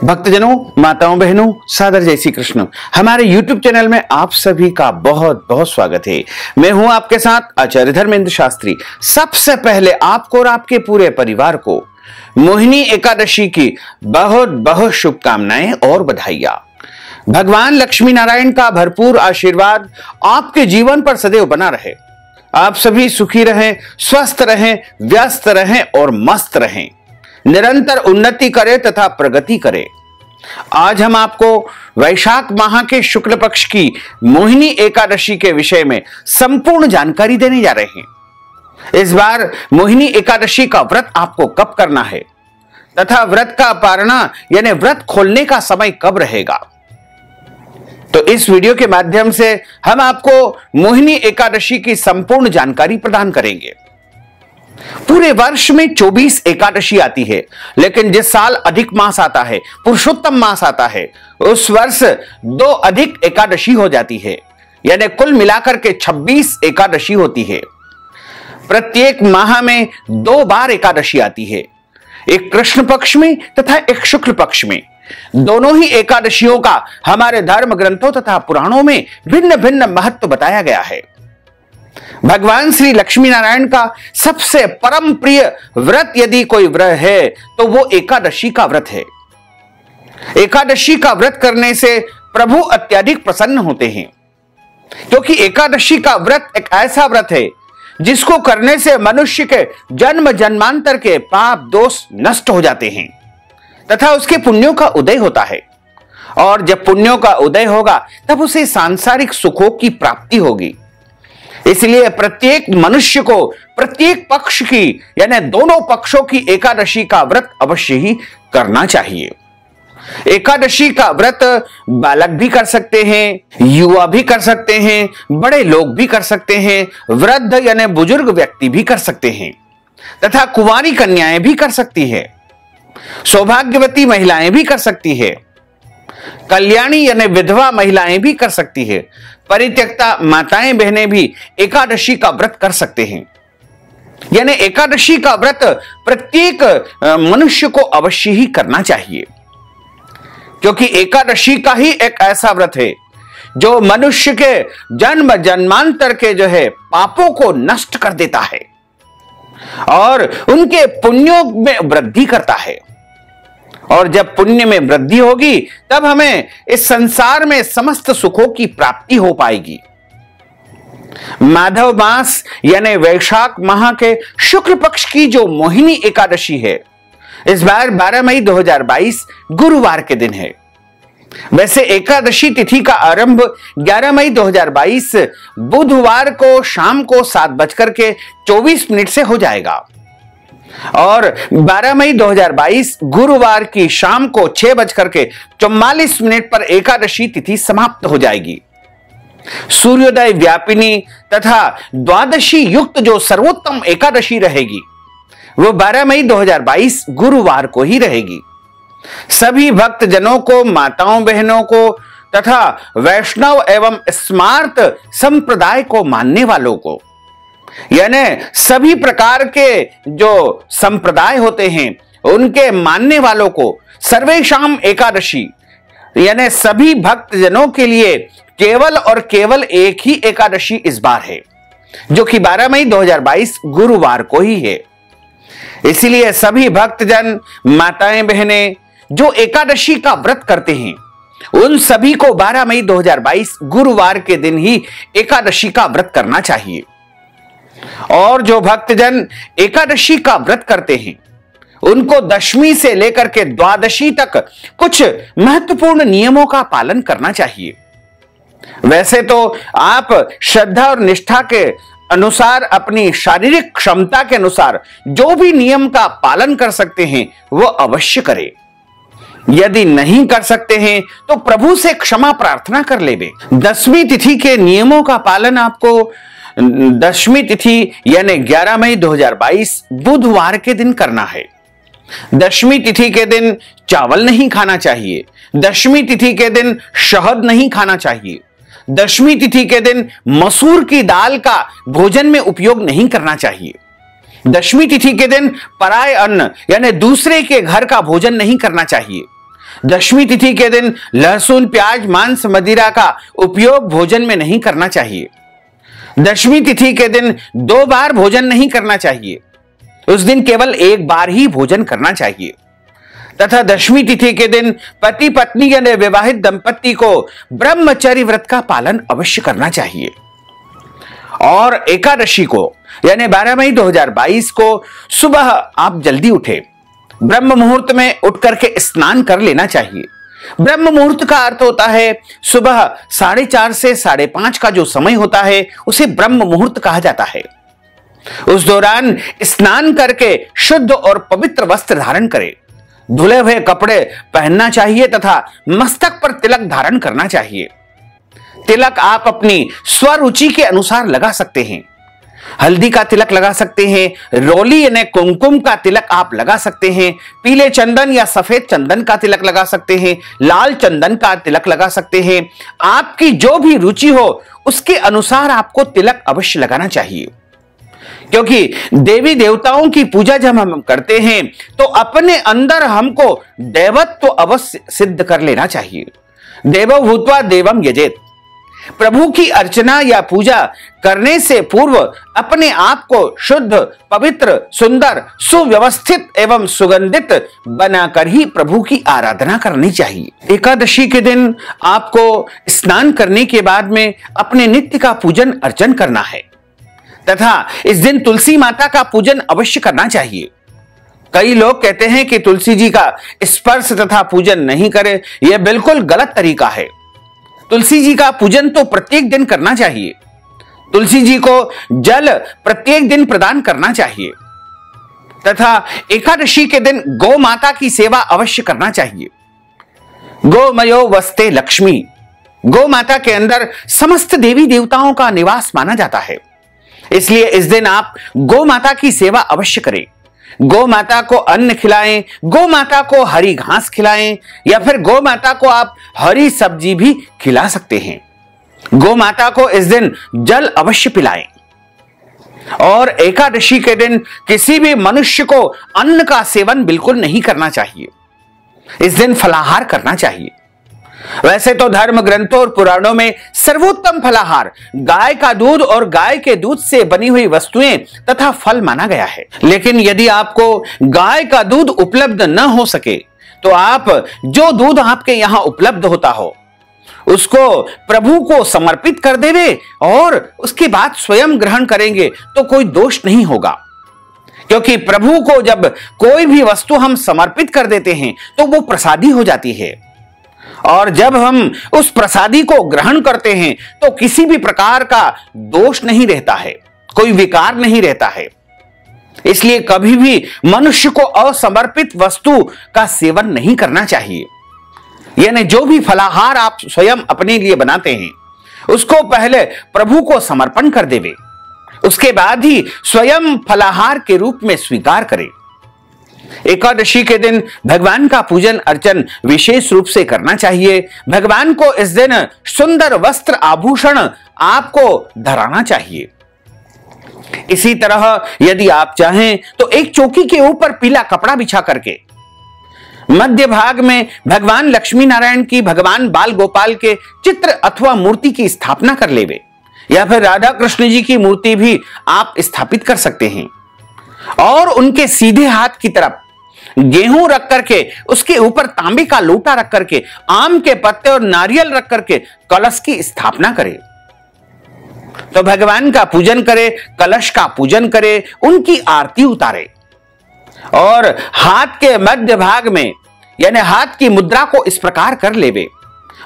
भक्तजनों, माताओं, बहनों, सादर जय श्री कृष्ण। हमारे YouTube चैनल में आप सभी का बहुत बहुत स्वागत है। मैं हूं आपके साथ आचार्य धर्मेंद्र शास्त्री। सबसे पहले आपको और आपके पूरे परिवार को मोहिनी एकादशी की बहुत बहुत शुभकामनाएं और बधाइयां। भगवान लक्ष्मी नारायण का भरपूर आशीर्वाद आपके जीवन पर सदैव बना रहे। आप सभी सुखी रहें, स्वस्थ रहें, व्यस्त रहें और मस्त रहें, निरंतर उन्नति करें तथा प्रगति करें। आज हम आपको वैशाख माह के शुक्ल पक्ष की मोहिनी एकादशी के विषय में संपूर्ण जानकारी देने जा रहे हैं। इस बार मोहिनी एकादशी का व्रत आपको कब करना है तथा व्रत का पारणा यानी व्रत खोलने का समय कब रहेगा, तो इस वीडियो के माध्यम से हम आपको मोहिनी एकादशी की संपूर्ण जानकारी प्रदान करेंगे। पूरे वर्ष में 24 एकादशी आती है, लेकिन जिस साल अधिक मास आता है, पुरुषोत्तम मास आता है, उस वर्ष 2 अधिक एकादशी हो जाती है, यानी कुल मिलाकर के 26 एकादशी होती है। प्रत्येक माह में 2 बार एकादशी आती है, एक कृष्ण पक्ष में तथा एक शुक्ल पक्ष में। दोनों ही एकादशियों का हमारे धर्म ग्रंथों तथा पुराणों में भिन्न भिन्न महत्व बताया गया है। भगवान श्री लक्ष्मी नारायण का सबसे परम प्रिय व्रत यदि कोई व्रत है तो वो एकादशी का व्रत है। एकादशी का व्रत करने से प्रभु अत्यधिक प्रसन्न होते हैं, क्योंकि एकादशी का व्रत एक ऐसा व्रत है जिसको करने से मनुष्य के जन्म जन्मांतर के पाप दोष नष्ट हो जाते हैं तथा उसके पुण्यों का उदय होता है। और जब पुण्यों का उदय होगा तब उसे सांसारिक सुखों की प्राप्ति होगी। इसलिए प्रत्येक मनुष्य को प्रत्येक पक्ष की यानी दोनों पक्षों की एकादशी का व्रत अवश्य ही करना चाहिए। एकादशी का व्रत बालक भी कर सकते हैं, युवा भी कर सकते हैं, बड़े लोग भी कर सकते हैं, वृद्ध यानी बुजुर्ग व्यक्ति भी कर सकते हैं तथा कुंवारी कन्याएं भी कर सकती है, सौभाग्यवती महिलाएं भी कर सकती है, कल्याणी यानी विधवा महिलाएं भी कर सकती है, परित्यक्ता माताएं बहनें भी एकादशी का व्रत कर सकते हैं। यानी एकादशी का व्रत प्रत्येक मनुष्य को अवश्य ही करना चाहिए, क्योंकि एकादशी का ही एक ऐसा व्रत है जो मनुष्य के जन्म जन्मांतर के पापों को नष्ट कर देता है और उनके पुण्यों में वृद्धि करता है। और जब पुण्य में वृद्धि होगी तब हमें इस संसार में समस्त सुखों की प्राप्ति हो पाएगी। माधव मास यानी वैशाख माह के शुक्ल पक्ष की जो मोहिनी एकादशी है, इस बार 12 मई 2022 गुरुवार के दिन है। वैसे एकादशी तिथि का आरंभ 11 मई 2022 बुधवार को शाम को 7:24 से हो जाएगा और 12 मई 2022 गुरुवार की शाम को 6:44 पर एकादशी तिथि समाप्त हो जाएगी। सूर्योदय व्यापिनी तथा द्वादशी युक्त जो सर्वोत्तम एकादशी रहेगी वो 12 मई 2022 गुरुवार को ही रहेगी। सभी भक्त जनों को, माताओं बहनों को तथा वैष्णव एवं स्मार्त संप्रदाय को मानने वालों को, यानी सभी प्रकार के जो संप्रदाय होते हैं उनके मानने वालों को सर्वेशाम एकादशी यानी सभी भक्त जनों के लिए केवल और केवल एक ही एकादशी इस बार है, जो कि 12 मई 2022 गुरुवार को ही है। इसलिए सभी भक्तजन, माताएं बहनें जो एकादशी का व्रत करते हैं उन सभी को 12 मई 2022 गुरुवार के दिन ही एकादशी का व्रत करना चाहिए। और जो भक्तजन एकादशी का व्रत करते हैं उनको दशमी से लेकर के द्वादशी तक कुछ महत्वपूर्ण नियमों का पालन करना चाहिए। वैसे तो आप श्रद्धा और निष्ठा के अनुसार, अपनी शारीरिक क्षमता के अनुसार जो भी नियम का पालन कर सकते हैं वो अवश्य करें। यदि नहीं कर सकते हैं तो प्रभु से क्षमा प्रार्थना कर लेवे। दशमी तिथि के नियमों का पालन आपको दशमी तिथि यानी 11 मई 2022 बुधवार के दिन करना है। दशमी तिथि के दिन चावल नहीं खाना चाहिए, दशमी तिथि के दिन शहद नहीं खाना चाहिए, दशमी तिथि के दिन मसूर की दाल का भोजन में उपयोग नहीं करना चाहिए, दशमी तिथि के दिन पराय अन्न यानी दूसरे के घर का भोजन नहीं करना चाहिए, दशमी तिथि के दिन लहसुन, प्याज, मांस, मदिरा का उपयोग भोजन में नहीं करना चाहिए। दशमी तिथि के दिन 2 बार भोजन नहीं करना चाहिए। उस दिन केवल 1 बार ही भोजन करना चाहिए। तथा दशमी तिथि के दिन पति पत्नी यानी विवाहित दंपति को ब्रह्मचर्य व्रत का पालन अवश्य करना चाहिए। और एकादशी को यानी 12 मई 2022 को सुबह आप जल्दी उठे, ब्रह्म मुहूर्त में उठ करके स्नान कर लेना चाहिए। ब्रह्म मुहूर्त का अर्थ होता है सुबह 4:30 से 5:30 का जो समय होता है उसे ब्रह्म मुहूर्त कहा जाता है। उस दौरान स्नान करके शुद्ध और पवित्र वस्त्र धारण करें, धुले हुए कपड़े पहनना चाहिए तथा मस्तक पर तिलक धारण करना चाहिए। तिलक आप अपनी स्वरुचि के अनुसार लगा सकते हैं। हल्दी का तिलक लगा सकते हैं, रोली यानी कुमकुम का तिलक आप लगा सकते हैं, पीले चंदन या सफेद चंदन का तिलक लगा सकते हैं, लाल चंदन का तिलक लगा सकते हैं। आपकी जो भी रुचि हो उसके अनुसार आपको तिलक अवश्य लगाना चाहिए, क्योंकि देवी देवताओं की पूजा जब हम करते हैं तो अपने अंदर हमको देवत्व अवश्य सिद्ध कर लेना चाहिए। देवो भूत्वा देवम यजेत। प्रभु की अर्चना या पूजा करने से पूर्व अपने आप को शुद्ध, पवित्र, सुंदर, सुव्यवस्थित एवं सुगंधित बनाकर ही प्रभु की आराधना करनी चाहिए। एकादशी के दिन आपको स्नान करने के बाद में अपने नित्य का पूजन अर्चन करना है तथा इस दिन तुलसी माता का पूजन अवश्य करना चाहिए। कई लोग कहते हैं कि तुलसी जी का स्पर्श तथा पूजन नहीं करें, यह बिल्कुल गलत तरीका है। तुलसी जी का पूजन तो प्रत्येक दिन करना चाहिए। तुलसी जी को जल प्रत्येक दिन प्रदान करना चाहिए तथा एकादशी के दिन गौ माता की सेवा अवश्य करना चाहिए। गोमयो वस्ते लक्ष्मी। गौ माता के अंदर समस्त देवी देवताओं का निवास माना जाता है, इसलिए इस दिन आप गौ माता की सेवा अवश्य करें। गौ माता को अन्न खिलाएं, गौ माता को हरी घास खिलाएं या फिर गौ माता को आप हरी सब्जी भी खिला सकते हैं। गौ माता को इस दिन जल अवश्य पिलाएं। और एकादशी के दिन किसी भी मनुष्य को अन्न का सेवन बिल्कुल नहीं करना चाहिए। इस दिन फलाहार करना चाहिए। वैसे तो धर्म ग्रंथों और पुराणों में सर्वोत्तम फलाहार गाय का दूध और गाय के दूध से बनी हुई वस्तुएं तथा फल माना गया है, लेकिन यदि आपको गाय का दूध उपलब्ध न हो सके तो आप जो दूध आपके यहां उपलब्ध होता हो उसको प्रभु को समर्पित कर देवे और उसके बाद स्वयं ग्रहण करेंगे तो कोई दोष नहीं होगा, क्योंकि प्रभु को जब कोई भी वस्तु हम समर्पित कर देते हैं तो वो प्रसादी हो जाती है और जब हम उस प्रसादी को ग्रहण करते हैं तो किसी भी प्रकार का दोष नहीं रहता है, कोई विकार नहीं रहता है। इसलिए कभी भी मनुष्य को असमर्पित वस्तु का सेवन नहीं करना चाहिए। यानी जो भी फलाहार आप स्वयं अपने लिए बनाते हैं उसको पहले प्रभु को समर्पण कर देवे, उसके बाद ही स्वयं फलाहार के रूप में स्वीकार करें। एकादशी के दिन भगवान का पूजन अर्चन विशेष रूप से करना चाहिए। भगवान को इस दिन सुंदर वस्त्र आभूषण आपको धराना चाहिए। इसी तरह यदि आप चाहें तो एक चौकी के ऊपर पीला कपड़ा बिछा करके मध्य भाग में भगवान लक्ष्मी नारायण की, भगवान बाल गोपाल के चित्र अथवा मूर्ति की स्थापना कर लेवे या फिर राधा कृष्ण जी की मूर्ति भी आप स्थापित कर सकते हैं और उनके सीधे हाथ की तरफ गेहूं रख करके उसके ऊपर तांबे का लोटा रख करके आम के पत्ते और नारियल रख करके कलश की स्थापना करें। तो भगवान का पूजन करे, कलश का पूजन करे, उनकी आरती उतारे और हाथ के मध्य भाग में यानी हाथ की मुद्रा को इस प्रकार कर लेवे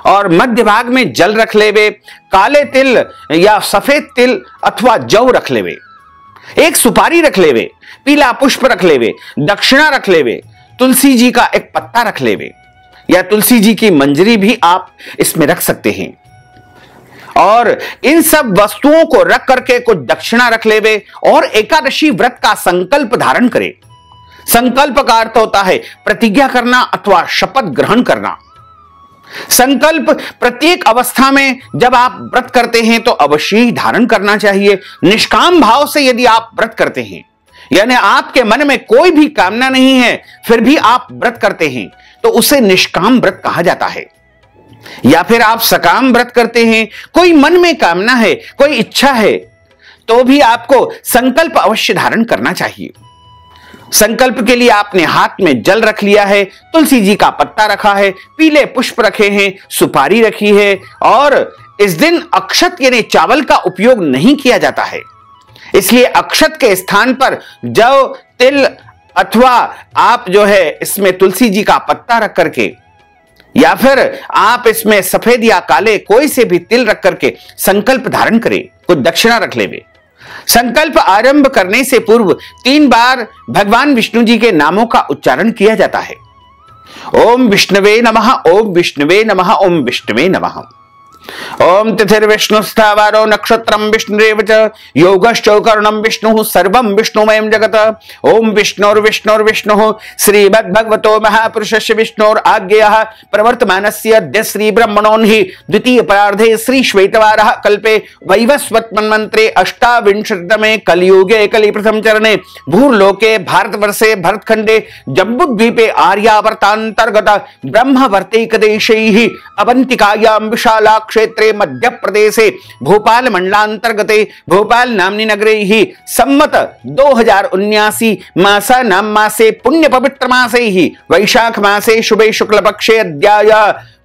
और मध्य भाग में जल रख लेवे, काले तिल या सफेद तिल अथवा जौ रख लेवे, एक सुपारी रख लेवे, पीला पुष्प रख लेवे, दक्षिणा रख लेवे, तुलसी जी का एक पत्ता रख लेवे या तुलसी जी की मंजरी भी आप इसमें रख सकते हैं और इन सब वस्तुओं को रख करके कुछ दक्षिणा रख लेवे और एकादशी व्रत का संकल्प धारण करें। संकल्प का अर्थ होता है प्रतिज्ञा करना अथवा शपथ ग्रहण करना। संकल्प प्रत्येक अवस्था में जब आप व्रत करते हैं तो अवश्य ही धारण करना चाहिए। निष्काम भाव से यदि आप व्रत करते हैं यानी आपके मन में कोई भी कामना नहीं है फिर भी आप व्रत करते हैं तो उसे निष्काम व्रत कहा जाता है। या फिर आप सकाम व्रत करते हैं, कोई मन में कामना है, कोई इच्छा है, तो भी आपको संकल्प अवश्य धारण करना चाहिए। संकल्प के लिए आपने हाथ में जल रख लिया है, तुलसी जी का पत्ता रखा है, पीले पुष्प रखे हैं, सुपारी रखी है, और इस दिन अक्षत यानी चावल का उपयोग नहीं किया जाता है। इसलिए अक्षत के स्थान पर जौ, तिल अथवा आप जो है इसमें तुलसी जी का पत्ता रख करके, या फिर आप इसमें सफेद या काले कोई से भी तिल रख करके संकल्प धारण करें, कुछ दक्षिणा रख लेवे। संकल्प आरंभ करने से पूर्व 3 बार भगवान विष्णु जी के नामों का उच्चारण किया जाता है। ओम विष्णवे नमः, ओम विष्णवे नमः, ओम विष्णवे नमः। ओम तिथिर्विष्णुस्थावारो नक्षत्रम विष्णुरेव च योगश्चौकर्णम विष्णुः सर्वं विष्णुमयं जगत। ओम विष्णुर्विष्णुर्विष्णुः श्रीमद्भगवतो महापुरुषस्य विष्णोर आज्ञेयः प्रवर्तमानस्य अद्य श्री ब्रह्मणोन्हि द्वितीय परार्धे श्री श्वेतवारः कल्पे वैवस्वत मन्वन्त्रे अष्टाविंशतितमे कलियुगे कलिप्रथम चरणे भूर्लोके भारतवर्षे भरतखंडे जम्बूद्वीपे आर्यावर्तान्तर्गत ब्रह्मवर्तैकदेशैः अवन्तिकायां विशाला क्षेत्रे मध्य प्रदेशे भोपाल मंडलांतर्गते भोपाल नामनी नगरे ही सम्मत 2079 मासा नाम मासे पुण्य पवित्र मासे ही वैशाख मासे शुभे शुक्ल पक्षे अद्याय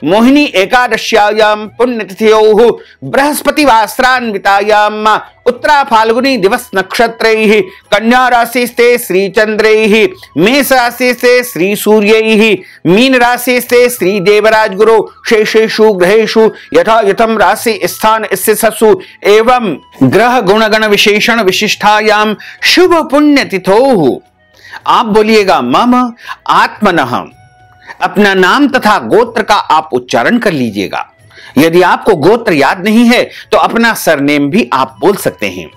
मोहिनी एकादश्यायां पुण्यतिथ्योः बृहस्पतिवासरान्वितायां उत्तरा फाल्गुनी दिवस नक्षत्रैः कन्या राशिस्ते श्री चंद्रैः मेष राशिस्ते श्री सूर्यैः मीन राशिस्ते श्री देवराज गुरु शेषेषु ग्रहेषु यथा यथम राशि स्थान स्थितसु एवं ग्रह गुणगण विशेषण विशिष्टायां शुभ पुण्य तिथोः। आप बोलिएगा मम आत्मनः, अपना नाम तथा गोत्र का आप उच्चारण कर लीजिएगा। यदि आपको गोत्र याद नहीं है तो अपना सरनेम भी आप बोल सकते हैं।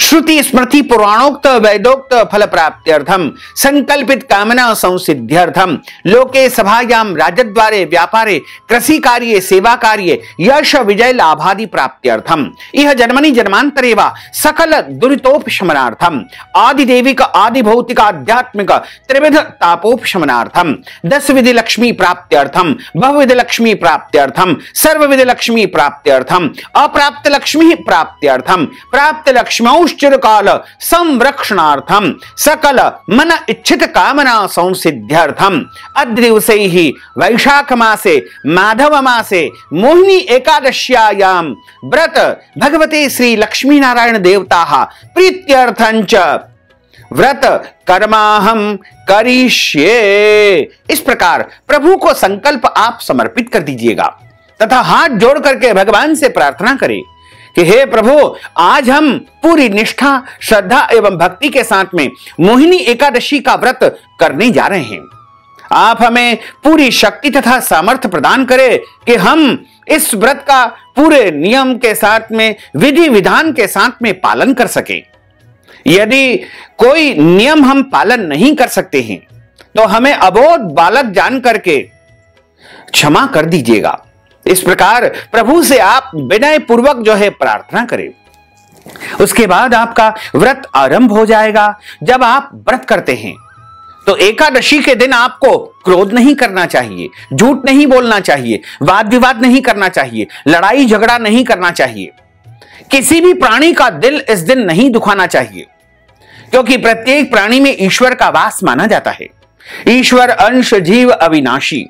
श्रुति स्मृति पुराणोक्त वैदोक्त फल प्राप्त्यर्थम संकल्पित कामना संसिद्ध्यर्थम लोके सभायां राजद्वारे व्यापारे कृषि कार्ये सेवा कार्ये यश विजय लाभादि प्राप्त्यर्थम यह जन्मनि जन्मांतरे वा सकल दुरितोपशमनार्थम आदिदेविक आदि भौतिक आध्यात्मिक त्रिविध तापोपशमनार्थम 10 विधि लक्ष्मी प्राप्त्यर्थम बहुविधि लक्ष्मी प्राप्त्यर्थम सर्वविध लक्ष्मी प्राप्त्यर्थम अप्राप्त लक्ष्मी प्राप्त्यर्थम प्राप्त लक्ष्मौ चिरकाल संरक्षणार्थम सकल मन इच्छित कामना संसिद्ध्यर्थम अद्य दिवसे ही वैशाख मासे माधव मासे मोहिनी एकादश्यायां व्रत भगवते श्री लक्ष्मी नारायण देवताः प्रीत्यर्थंच व्रत कर्माहम करिष्ये। इस प्रकार प्रभु को संकल्प आप समर्पित कर दीजिएगा तथा हाथ जोड़ करके भगवान से प्रार्थना करें कि हे प्रभु, आज हम पूरी निष्ठा श्रद्धा एवं भक्ति के साथ में मोहिनी एकादशी का व्रत करने जा रहे हैं। आप हमें पूरी शक्ति तथा सामर्थ्य प्रदान करें कि हम इस व्रत का पूरे नियम के साथ में विधि विधान के साथ में पालन कर सकें। यदि कोई नियम हम पालन नहीं कर सकते हैं तो हमें अबोध बालक जान करके क्षमा कर दीजिएगा। इस प्रकार प्रभु से आप विनय पूर्वक जो है प्रार्थना करें। उसके बाद आपका व्रत आरंभ हो जाएगा। जब आप व्रत करते हैं तो एकादशी के दिन आपको क्रोध नहीं करना चाहिए, झूठ नहीं बोलना चाहिए, वाद विवाद नहीं करना चाहिए, लड़ाई झगड़ा नहीं करना चाहिए, किसी भी प्राणी का दिल इस दिन नहीं दुखाना चाहिए, क्योंकि प्रत्येक प्राणी में ईश्वर का वास माना जाता है। ईश्वर अंश जीव अविनाशी।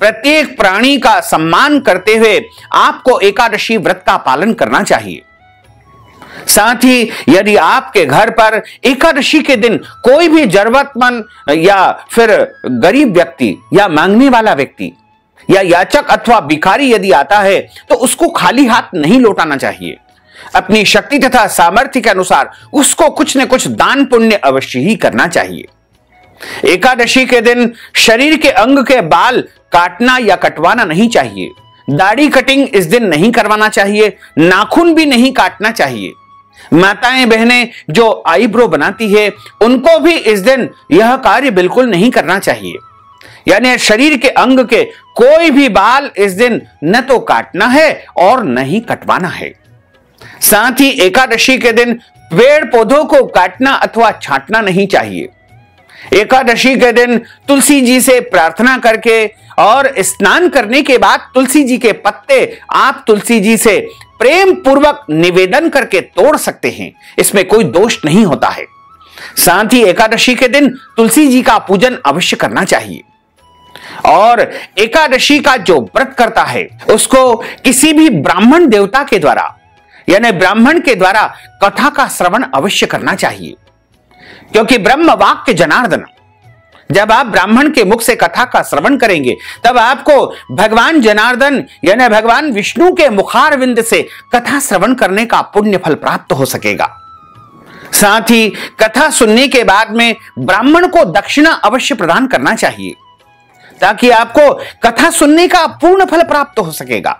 प्रत्येक प्राणी का सम्मान करते हुए आपको एकादशी व्रत का पालन करना चाहिए। साथ ही यदि आपके घर पर एकादशी के दिन कोई भी जरूरतमंद या फिर गरीब व्यक्ति या मांगने वाला व्यक्ति या याचक अथवा भिखारी यदि आता है तो उसको खाली हाथ नहीं लौटाना चाहिए। अपनी शक्ति तथा सामर्थ्य के अनुसार उसको कुछ न कुछ दान पुण्य अवश्य ही करना चाहिए। एकादशी के दिन शरीर के अंग के बाल काटना या कटवाना नहीं चाहिए। दाढ़ी कटिंग इस दिन नहीं करवाना चाहिए, नाखून भी नहीं काटना चाहिए। माताएं बहनें जो आईब्रो बनाती है उनको भी इस दिन यह कार्य बिल्कुल नहीं करना चाहिए। यानी शरीर के अंग के कोई भी बाल इस दिन न तो काटना है और न ही कटवाना है। साथ ही एकादशी के दिन पेड़ पौधों को काटना अथवा छांटना नहीं चाहिए। एकादशी के दिन तुलसी जी से प्रार्थना करके और स्नान करने के बाद तुलसी जी के पत्ते आप तुलसी जी से प्रेम पूर्वक निवेदन करके तोड़ सकते हैं, इसमें कोई दोष नहीं होता है। साथ ही एकादशी के दिन तुलसी जी का पूजन अवश्य करना चाहिए। और एकादशी का जो व्रत करता है उसको किसी भी ब्राह्मण देवता के द्वारा यानी ब्राह्मण के द्वारा कथा का श्रवण अवश्य करना चाहिए, क्योंकि ब्रह्म वाक्य जनार्दन, जब आप ब्राह्मण के मुख से कथा का श्रवण करेंगे तब आपको भगवान जनार्दन यानी भगवान विष्णु के मुखारविंद से कथा श्रवण करने का पुण्य फल प्राप्त हो सकेगा। साथ ही कथा सुनने के बाद में ब्राह्मण को दक्षिणा अवश्य प्रदान करना चाहिए, ताकि आपको कथा सुनने का पूर्ण फल प्राप्त हो सकेगा।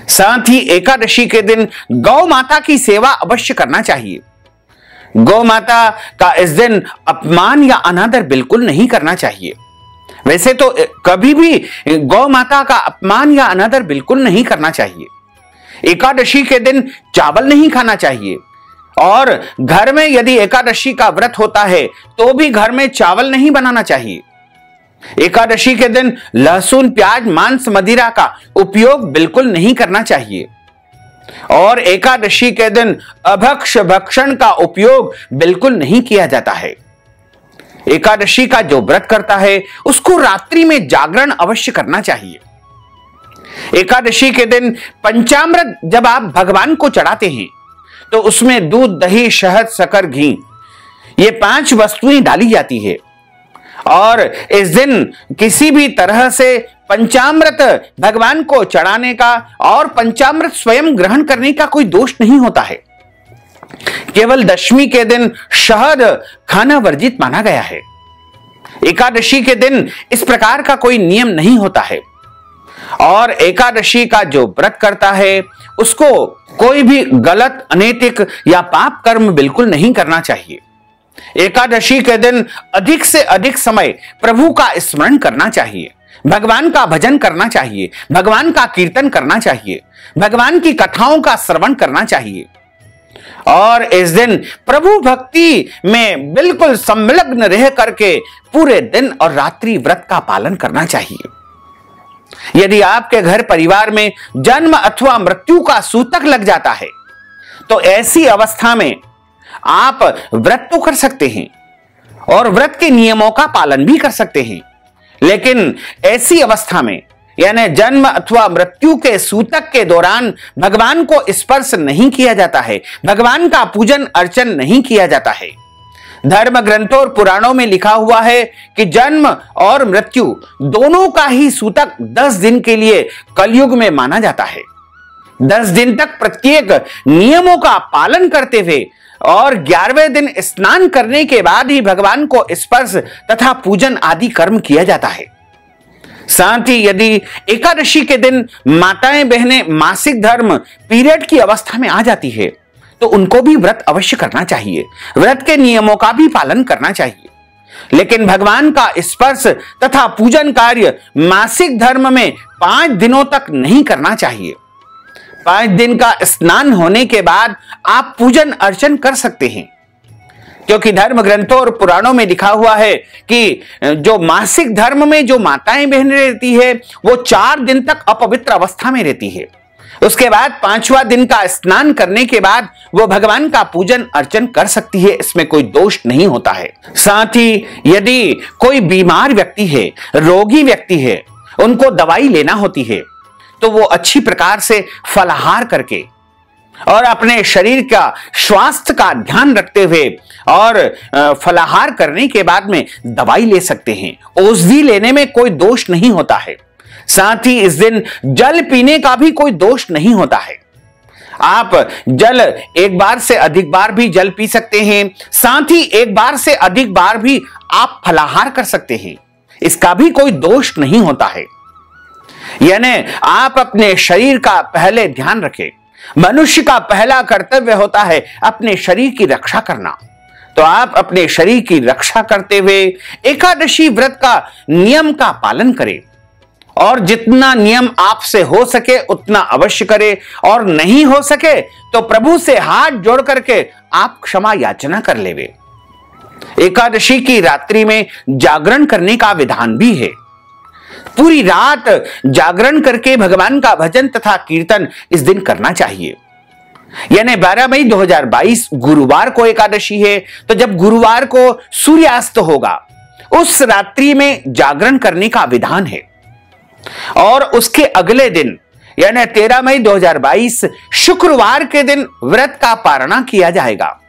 साथ ही एकादशी के दिन गौ माता की सेवा अवश्य करना चाहिए। गौ माता का इस दिन अपमान या अनादर बिल्कुल नहीं करना चाहिए। वैसे तो कभी भी गौ माता का अपमान या अनादर बिल्कुल नहीं करना चाहिए। एकादशी के दिन चावल नहीं खाना चाहिए, और घर में यदि एकादशी का व्रत होता है तो भी घर में चावल नहीं बनाना चाहिए। एकादशी के दिन लहसुन, प्याज, मांस, मदिरा का उपयोग बिल्कुल नहीं करना चाहिए, और एकादशी के दिन अभक्ष भक्षण का उपयोग बिल्कुल नहीं किया जाता है। एकादशी का जो व्रत करता है उसको रात्रि में जागरण अवश्य करना चाहिए। एकादशी के दिन पंचामृत जब आप भगवान को चढ़ाते हैं तो उसमें दूध, दही, शहद, शक्कर, घी, ये 5 वस्तुएं डाली जाती है, और इस दिन किसी भी तरह से पंचामृत भगवान को चढ़ाने का और पंचामृत स्वयं ग्रहण करने का कोई दोष नहीं होता है। केवल दशमी के दिन शहद खाना वर्जित माना गया है। एकादशी के दिन इस प्रकार का कोई नियम नहीं होता है, और एकादशी का जो व्रत करता है उसको कोई भी गलत, अनैतिक या पाप कर्म बिल्कुल नहीं करना चाहिए। एकादशी के दिन अधिक से अधिक समय प्रभु का स्मरण करना चाहिए, भगवान का भजन करना चाहिए, भगवान का कीर्तन करना चाहिए, भगवान की कथाओं का श्रवण करना चाहिए, और इस दिन प्रभु भक्ति में बिल्कुल संलग्न रह करके पूरे दिन और रात्रि व्रत का पालन करना चाहिए। यदि आपके घर परिवार में जन्म अथवा मृत्यु का सूतक लग जाता है तो ऐसी अवस्था में आप व्रत तो कर सकते हैं और व्रत के नियमों का पालन भी कर सकते हैं, लेकिन ऐसी अवस्था में यानी जन्म अथवा मृत्यु के सूतक के दौरान भगवान को स्पर्श नहीं किया जाता है, भगवान का पूजन अर्चन नहीं किया जाता है। धर्म ग्रंथों और पुराणों में लिखा हुआ है कि जन्म और मृत्यु दोनों का ही सूतक 10 दिन के लिए कलयुग में माना जाता है। 10 दिन तक प्रत्येक नियमों का पालन करते हुए और 11वें दिन स्नान करने के बाद ही भगवान को स्पर्श तथा पूजन आदि कर्म किया जाता है। साथ ही यदि एकादशी के दिन माताएं बहनें मासिक धर्म पीरियड की अवस्था में आ जाती है तो उनको भी व्रत अवश्य करना चाहिए, व्रत के नियमों का भी पालन करना चाहिए, लेकिन भगवान का स्पर्श तथा पूजन कार्य मासिक धर्म में 5 दिनों तक नहीं करना चाहिए। 5 दिन का स्नान होने के बाद आप पूजन अर्चन कर सकते हैं, क्योंकि धर्म ग्रंथों और पुराणों में लिखा हुआ है कि जो मासिक धर्म में जो माताएं बहनें रहती है वो 4 दिन तक अपवित्र अवस्था में रहती है। उसके बाद 5वां दिन का स्नान करने के बाद वो भगवान का पूजन अर्चन कर सकती है, इसमें कोई दोष नहीं होता है। साथ ही यदि कोई बीमार व्यक्ति है, रोगी व्यक्ति है, उनको दवाई लेना होती है तो वो अच्छी प्रकार से फलाहार करके और अपने शरीर का स्वास्थ्य का ध्यान रखते हुए और फलाहार करने के बाद में दवाई ले सकते हैं। औषधि लेने में कोई दोष नहीं होता है। साथ ही इस दिन जल पीने का भी कोई दोष नहीं होता है। आप जल एक बार से अधिक बार भी जल पी सकते हैं, साथ ही एक बार से अधिक बार भी आप फलाहार कर सकते हैं, इसका भी कोई दोष नहीं होता है। यानी आप अपने शरीर का पहले ध्यान रखें। मनुष्य का पहला कर्तव्य होता है अपने शरीर की रक्षा करना, तो आप अपने शरीर की रक्षा करते हुए एकादशी व्रत का नियम का पालन करें, और जितना नियम आपसे हो सके उतना अवश्य करें, और नहीं हो सके तो प्रभु से हाथ जोड़ करके आप क्षमा याचना कर लेवे। एकादशी की रात्रि में जागरण करने का विधान भी है। पूरी रात जागरण करके भगवान का भजन तथा कीर्तन इस दिन करना चाहिए। यानी 12 मई 2022 गुरुवार को एकादशी है, तो जब गुरुवार को सूर्यास्त होगा उस रात्रि में जागरण करने का विधान है। और उसके अगले दिन यानी 13 मई 2022 शुक्रवार के दिन व्रत का पारणा किया जाएगा।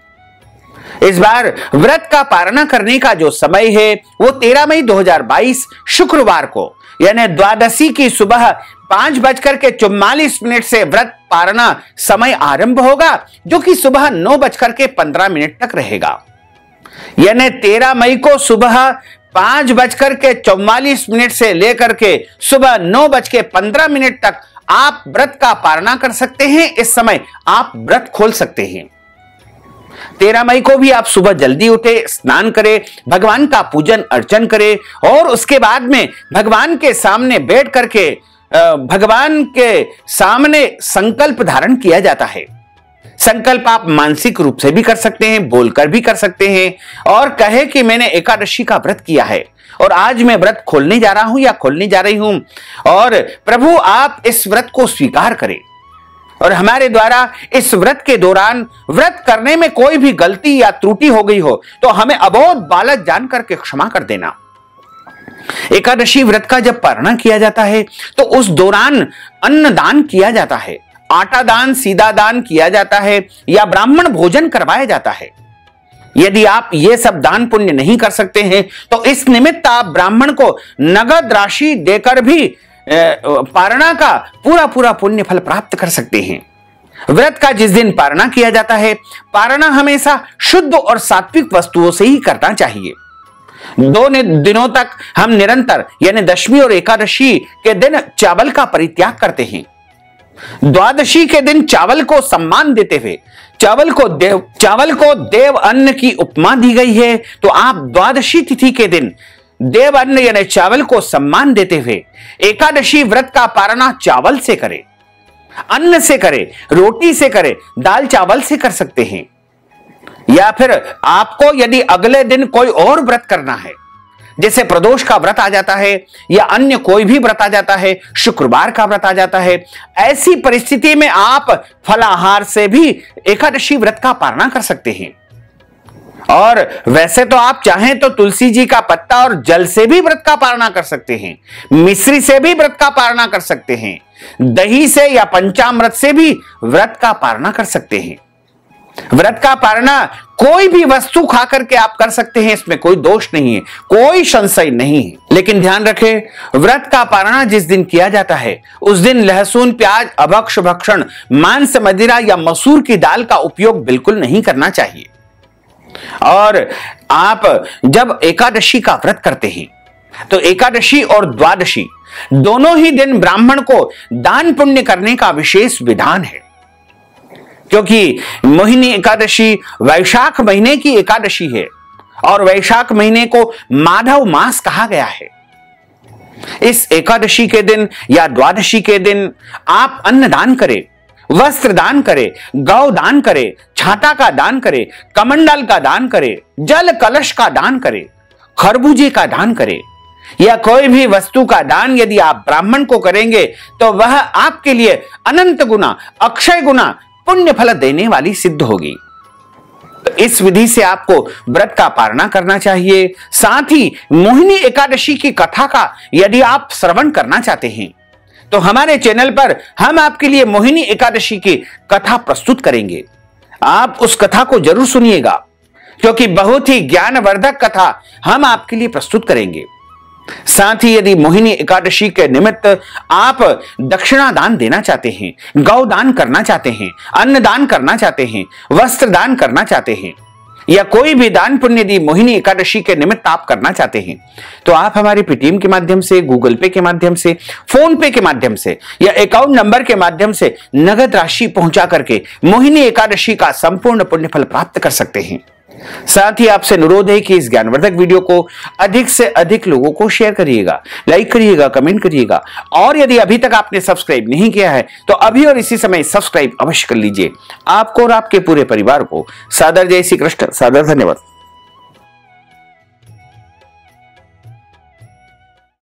इस बार व्रत का पारणा करने का जो समय है वो 13 मई 2022 शुक्रवार को यानी द्वादशी की सुबह 5:44 से व्रत पारणा समय आरंभ होगा, जो कि सुबह 9:15 तक रहेगा। यानी 13 मई को सुबह 5:44 से लेकर के सुबह 9:15 तक आप व्रत का पारणा कर सकते हैं। इस समय आप व्रत खोल सकते हैं। 13 मई को भी आप सुबह जल्दी उठे, स्नान करें, भगवान का पूजन अर्चन करें और उसके बाद में भगवान के सामने बैठ करके भगवान के सामने संकल्प धारण किया जाता है। संकल्प आप मानसिक रूप से भी कर सकते हैं, बोलकर भी कर सकते हैं और कहे कि मैंने एकादशी का व्रत किया है और आज मैं व्रत खोलने जा रहा हूं या खोलने जा रही हूं और प्रभु आप इस व्रत को स्वीकार करें और हमारे द्वारा इस व्रत के दौरान व्रत करने में कोई भी गलती या त्रुटि हो गई हो तो हमें अबोध बालक जान करके क्षमा कर देना। एकादशी व्रत का जब पारणा किया जाता है तो उस दौरान अन्न दान किया जाता है, आटा दान, सीधा दान किया जाता है या ब्राह्मण भोजन करवाया जाता है। यदि आप ये सब दान पुण्य नहीं कर सकते हैं तो इस निमित्त आप ब्राह्मण को नगद राशि देकर भी पारणा का पूरा पुण्य फल प्राप्त कर सकते हैं। व्रत का जिस दिन पारणा किया जाता है, पारणा हमेशा शुद्ध और सात्विक वस्तुओं से ही करना चाहिए। 2 दिनों तक हम निरंतर यानी दशमी और एकादशी के दिन चावल का परित्याग करते हैं। द्वादशी के दिन चावल को सम्मान देते हुए चावल को देव अन्न की उपमा दी गई है, तो आप द्वादशी तिथि के दिन देव अन्न यानी चावल को सम्मान देते हुए एकादशी व्रत का पारणा चावल से करें, अन्न से करें, रोटी से करें, दाल चावल से कर सकते हैं। या फिर आपको यदि अगले दिन कोई और व्रत करना है, जैसे प्रदोष का व्रत आ जाता है या अन्य कोई भी व्रत आ जाता है, शुक्रवार का व्रत आ जाता है, ऐसी परिस्थिति में आप फलाहार से भी एकादशी व्रत का पारणा कर सकते हैं। और वैसे तो आप चाहें तो तुलसी जी का पत्ता और जल से भी व्रत का पारणा कर सकते हैं, मिश्री से भी व्रत का पारणा कर सकते हैं, दही से या पंचामृत से भी व्रत का पारणा कर सकते हैं। व्रत का पारणा कोई भी वस्तु खा करके आप कर सकते हैं, इसमें कोई दोष नहीं है, कोई संशय नहीं है। लेकिन ध्यान रखें, व्रत का पारणा जिस दिन किया जाता है उस दिन लहसुन, प्याज, अभक्ष भक्षण, मांस, मदिरा या मसूर की दाल का उपयोग बिल्कुल नहीं करना चाहिए। और आप जब एकादशी का व्रत करते हैं तो एकादशी और द्वादशी दोनों ही दिन ब्राह्मण को दान पुण्य करने का विशेष विधान है, क्योंकि मोहिनी एकादशी वैशाख महीने की एकादशी है और वैशाख महीने को माधव मास कहा गया है। इस एकादशी के दिन या द्वादशी के दिन आप अन्न दान करें, वस्त्र दान करें, गौ दान करें, छाता का दान करें, कमंडल का दान करें, जल कलश का दान करें, खरबूजे का दान करें या कोई भी वस्तु का दान यदि आप ब्राह्मण को करेंगे तो वह आपके लिए अनंत गुना, अक्षय गुना पुण्य फल देने वाली सिद्ध होगी। तो इस विधि से आपको व्रत का पारणा करना चाहिए। साथ ही मोहिनी एकादशी की कथा का यदि आप श्रवण करना चाहते हैं तो हमारे चैनल पर हम आपके लिए मोहिनी एकादशी की कथा प्रस्तुत करेंगे। आप उस कथा को जरूर सुनिएगा, क्योंकि बहुत ही ज्ञानवर्धक कथा हम आपके लिए प्रस्तुत करेंगे। साथ ही यदि मोहिनी एकादशी के निमित्त आप दक्षिणा दान देना चाहते हैं, गौ दान करना चाहते हैं, अन्न दान करना चाहते हैं, वस्त्र दान करना चाहते हैं या कोई भी दान पुण्य यदि मोहिनी एकादशी के निमित्त आप करना चाहते हैं तो आप हमारे पेटीएम के माध्यम से, गूगल पे के माध्यम से, फोन पे के माध्यम से या अकाउंट नंबर के माध्यम से नगद राशि पहुंचा करके मोहिनी एकादशी का संपूर्ण पुण्य फल प्राप्त कर सकते हैं। साथ ही आपसे अनुरोध है कि इस ज्ञानवर्धक वीडियो को अधिक से अधिक लोगों को शेयर करिएगा, लाइक करिएगा, कमेंट करिएगा और यदि अभी तक आपने सब्सक्राइब नहीं किया है तो अभी और इसी समय सब्सक्राइब अवश्य कर लीजिए। आपको और आपके पूरे परिवार को सादर जय श्री कृष्ण, सादर धन्यवाद।